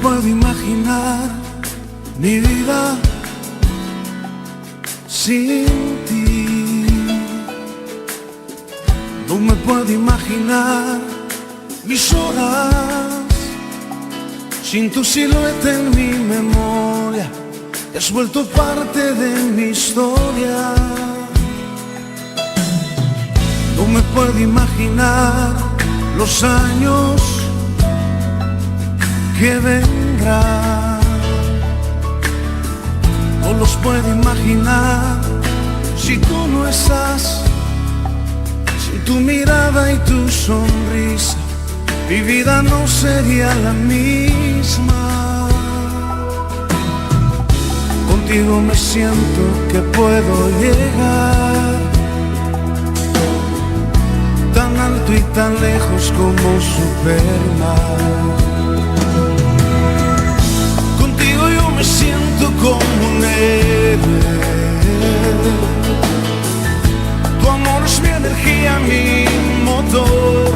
puedo imaginar mi vida sin ti. No me puedo imaginar mis horas sin tu silueta en mi memoria. Has vuelto parte de mi historia. No me puedo imaginar los años que vendrán. No los puedo imaginar si tú no estás. Sin tu mirada y tu sonrisa, mi vida no sería la misma. Contigo me siento que puedo llegar tan alto y tan lejos como Superman. Contigo yo me siento como un héroe. Tu amor es mi energía, mi motor.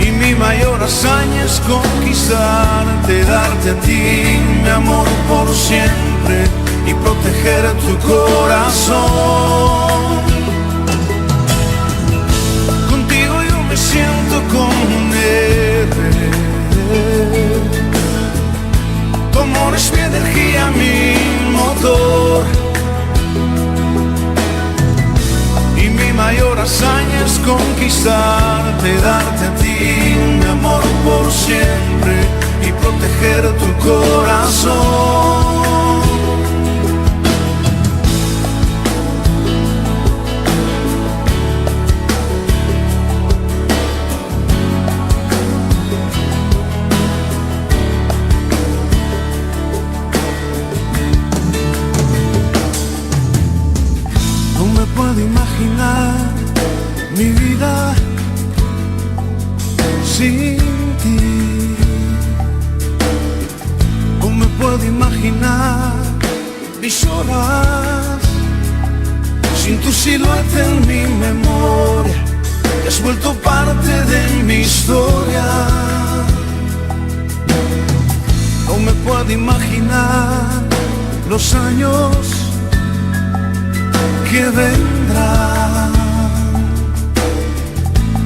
Y mi mayor hazaña es conquistarte, darte a ti mi amor por siempre y proteger tu corazón. Contigo yo me siento como un héroe. Tu amor es mi energía, mi motor. Y mi mayor hazaña es conquistarte, darte a ti mi amor por siempre y proteger tu corazón. No me puedo imaginar mi vida sin ti. No me puedo imaginar mis horas sin tu silueta en mi memoria. Has vuelto parte de mi historia. No me puedo imaginar los años que vendrán.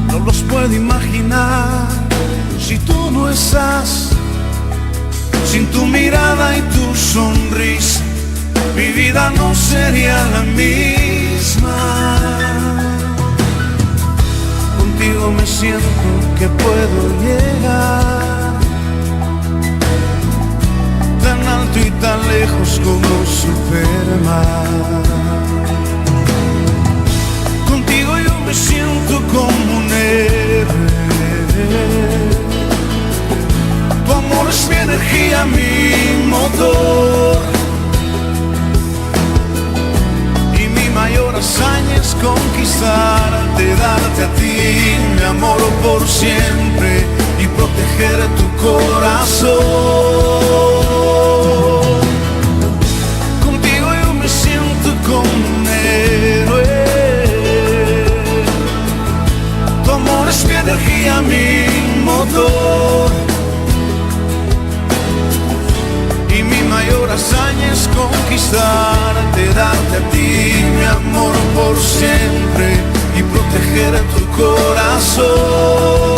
No los puedo imaginar si tú no estás. Sin tu mirada y tu sonrisa, mi vida no sería la misma. Contigo me siento que puedo llegar tan alto y tan lejos como Superman. Contigo yo me siento como un héroe. Tu amor es mi energía, mi motor. Y mi mayor hazaña es conquistarte, darte a ti mi amor por siempre y proteger tu corazón. Contigo yo me siento como un héroe. Tu amor es mi energía, mi motor. Y mi mayor hazaña es conquistarte, darte a ti mi amor por siempre y proteger tu corazón.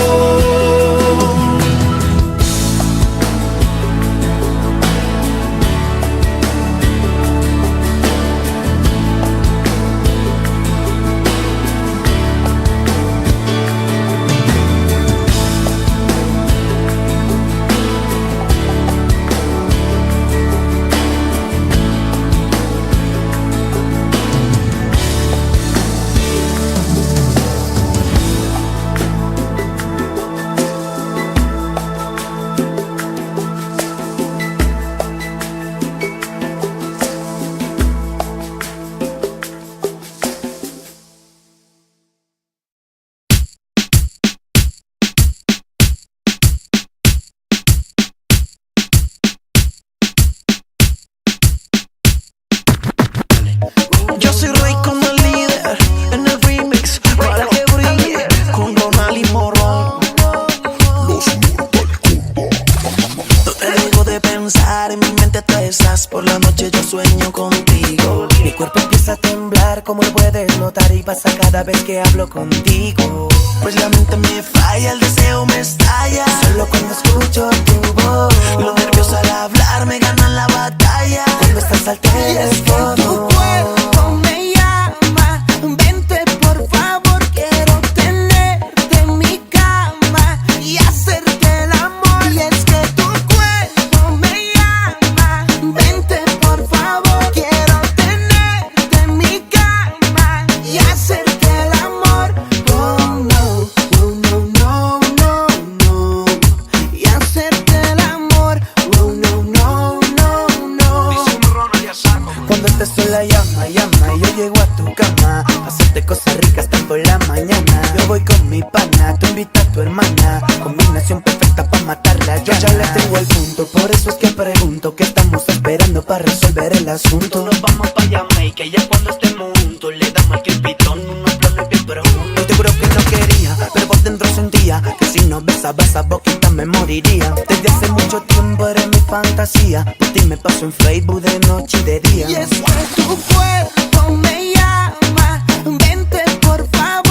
sueño contigo. Mi cuerpo empieza a temblar, como lo puedes notar, y pasa cada vez que hablo contigo. Pues la mente me falla, el deseo me estalla, solo cuando escucho tu voz. Los nervios al hablar me ganan la batalla, cuando estás al teléfono. Tu cuerpo me llama, vente por favor, quiero tenerte en mi cama y hacerte el amor. Y es que tu cuerpo me llama, vente por favor, quiero tenerte en mi cama y hacerte el amor. Oh no, oh no, no, no, no, y hacerte el amor. Oh no, no, no, no. Cuando estés sola llama, llama, y yo llego a tu cama a hacerte cosas ricas hasta por la mañana. Yo voy con mi pana, tú invita a tu hermana, combinación perfecta para matarla. Yo ya le tengo el punto, por eso es que pregunto ¿qué estamos esperando para resolver el asunto? Nos vamos pa' Jamaica, ya cuando estemos juntos le damos al pitón unos planes bien profundos. Te juro que no quería, pero por dentro sentía que si no besaba esa boquita me moriría. Desde hace mucho tiempo eres mi fantasía, por ti me paso en Facebook de noche y de día. Y es que tu cuerpo me llama, vente por favor.